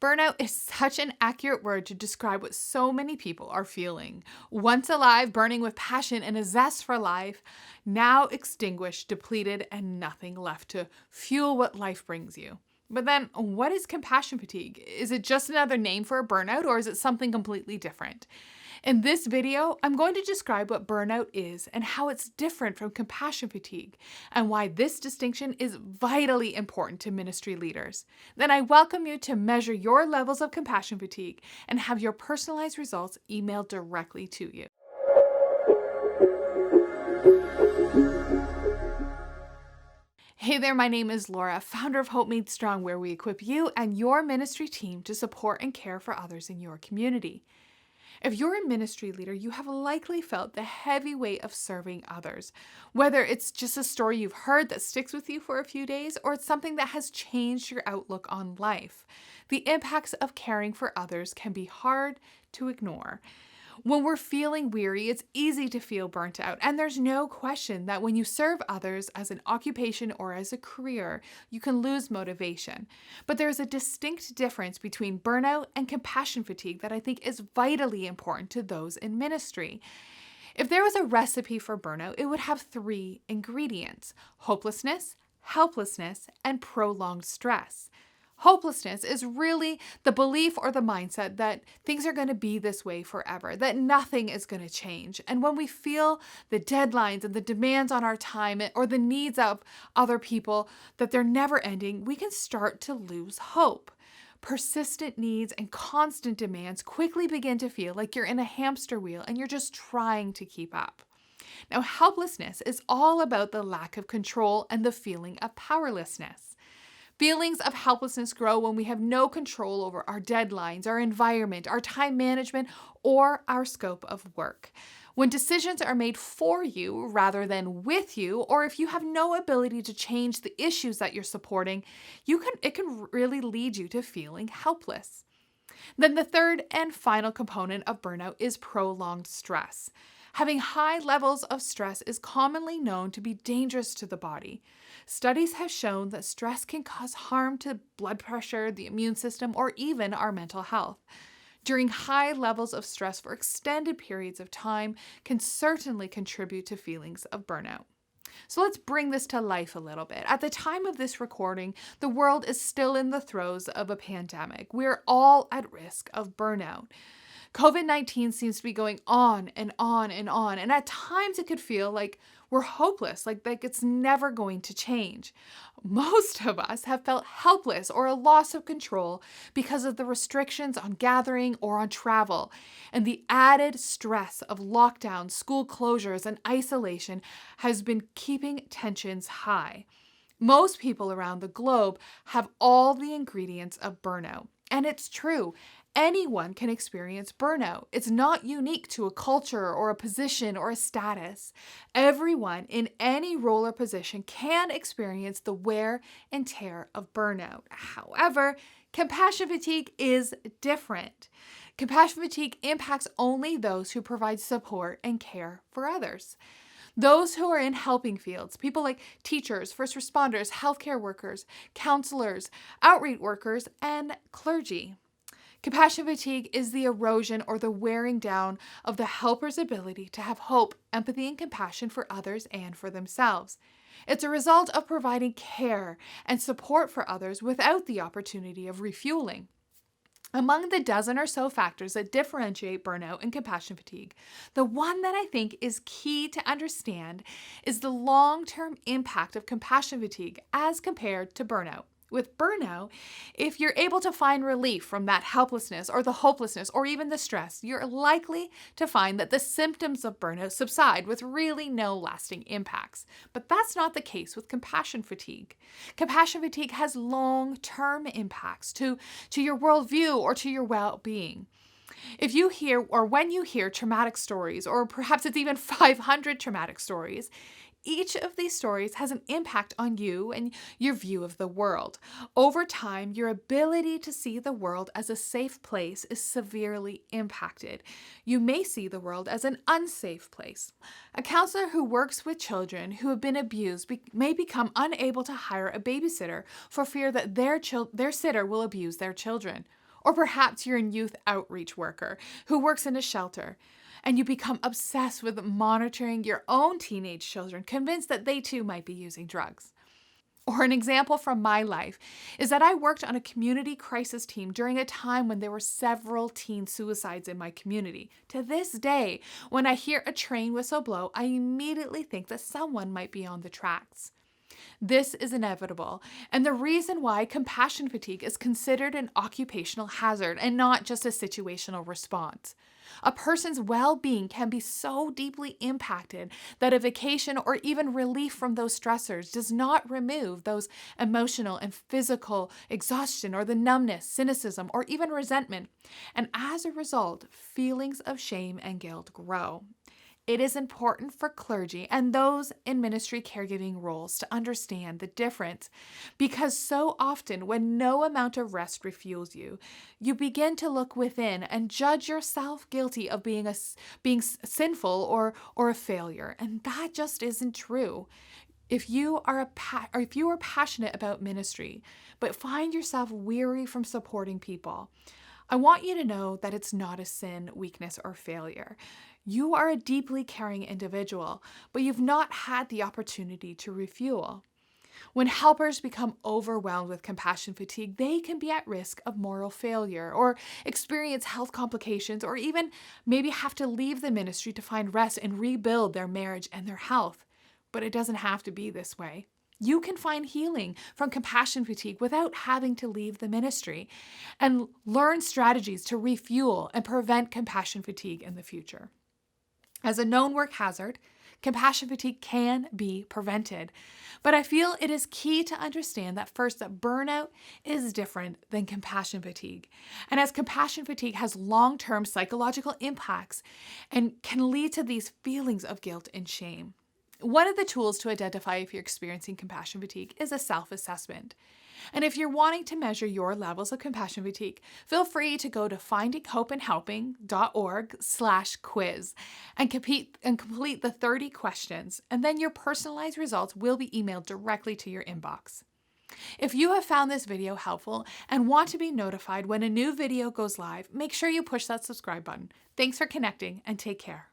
Burnout is such an accurate word to describe what so many people are feeling. Once alive, burning with passion and a zest for life, now extinguished, depleted, and nothing left to fuel what life brings you. But then, what is compassion fatigue? Is it just another name for a burnout, or is it something completely different? In this video, I'm going to describe what burnout is and how it's different from compassion fatigue, and why this distinction is vitally important to ministry leaders. Then I welcome you to measure your levels of compassion fatigue and have your personalized results emailed directly to you. Hey there, my name is Laura, founder of Hope Made Strong, where we equip you and your ministry team to support and care for others in your community. If you're a ministry leader, you have likely felt the heavy weight of serving others. Whether it's just a story you've heard that sticks with you for a few days, or it's something that has changed your outlook on life. The impacts of caring for others can be hard to ignore. When we're feeling weary, it's easy to feel burnt out, and there's no question that when you serve others as an occupation or as a career, you can lose motivation. But there's a distinct difference between burnout and compassion fatigue that I think is vitally important to those in ministry. If there was a recipe for burnout, it would have 3 ingredients: hopelessness, helplessness, and prolonged stress. Hopelessness is really the belief or the mindset that things are going to be this way forever, that nothing is going to change. And when we feel the deadlines and the demands on our time or the needs of other people, that they're never ending, we can start to lose hope. Persistent needs and constant demands quickly begin to feel like you're in a hamster wheel and you're just trying to keep up. Now, helplessness is all about the lack of control and the feeling of powerlessness. Feelings of helplessness grow when we have no control over our deadlines, our environment, our time management, or our scope of work. When decisions are made for you rather than with you, or if you have no ability to change the issues that you're supporting, it can really lead you to feeling helpless. Then the third and final component of burnout is prolonged stress. Having high levels of stress is commonly known to be dangerous to the body. Studies have shown that stress can cause harm to blood pressure, the immune system, or even our mental health. During high levels of stress for extended periods of time can certainly contribute to feelings of burnout. So let's bring this to life a little bit. At the time of this recording, the world is still in the throes of a pandemic. We're all at risk of burnout. COVID-19 seems to be going on and on and on, and at times it could feel like we're hopeless, like it's never going to change. Most of us have felt helpless or a loss of control because of the restrictions on gathering or on travel, and the added stress of lockdowns, school closures, and isolation has been keeping tensions high. Most people around the globe have all the ingredients of burnout, and it's true. Anyone can experience burnout. It's not unique to a culture or a position or a status. Everyone in any role or position can experience the wear and tear of burnout. However, compassion fatigue is different. Compassion fatigue impacts only those who provide support and care for others. Those who are in helping fields, people like teachers, first responders, healthcare workers, counselors, outreach workers, and clergy. Compassion fatigue is the erosion or the wearing down of the helper's ability to have hope, empathy, and compassion for others and for themselves. It's a result of providing care and support for others without the opportunity of refueling. Among the dozen or so factors that differentiate burnout and compassion fatigue, the one that I think is key to understand is the long-term impact of compassion fatigue as compared to burnout. With burnout, if you're able to find relief from that helplessness or the hopelessness or even the stress, you're likely to find that the symptoms of burnout subside with really no lasting impacts. But that's not the case with compassion fatigue. Compassion fatigue has long-term impacts to your worldview or to your well-being. If you hear or when you hear traumatic stories, or perhaps it's even 500 traumatic stories, each of these stories has an impact on you and your view of the world. Over time, your ability to see the world as a safe place is severely impacted. You may see the world as an unsafe place. A counselor who works with children who have been abused may become unable to hire a babysitter for fear that their sitter will abuse their children. Or perhaps you're a youth outreach worker who works in a shelter and you become obsessed with monitoring your own teenage children, convinced that they too might be using drugs. Or an example from my life is that I worked on a community crisis team during a time when there were several teen suicides in my community. To this day, when I hear a train whistle blow, I immediately think that someone might be on the tracks. This is inevitable, and the reason why compassion fatigue is considered an occupational hazard and not just a situational response. A person's well-being can be so deeply impacted that a vacation or even relief from those stressors does not remove those emotional and physical exhaustion or the numbness, cynicism, or even resentment. And as a result, feelings of shame and guilt grow. It is important for clergy and those in ministry caregiving roles to understand the difference, because so often when no amount of rest refuels you, you begin to look within and judge yourself guilty of being sinful or a failure, and that just isn't true. If you are passionate about ministry, but find yourself weary from supporting people, I want you to know that it's not a sin, weakness, or failure. You are a deeply caring individual, but you've not had the opportunity to refuel. When helpers become overwhelmed with compassion fatigue, they can be at risk of moral failure or experience health complications, or even maybe have to leave the ministry to find rest and rebuild their marriage and their health. But it doesn't have to be this way. You can find healing from compassion fatigue without having to leave the ministry and learn strategies to refuel and prevent compassion fatigue in the future. As a known work hazard, compassion fatigue can be prevented, but I feel it is key to understand that first, that burnout is different than compassion fatigue. And as compassion fatigue has long-term psychological impacts and can lead to these feelings of guilt and shame. One of the tools to identify if you're experiencing compassion fatigue is a self-assessment. And if you're wanting to measure your levels of compassion fatigue, feel free to go to findinghopeandhelping.org/quiz and complete the 30 questions, and then your personalized results will be emailed directly to your inbox. If you have found this video helpful and want to be notified when a new video goes live, make sure you push that subscribe button. Thanks for connecting, and take care.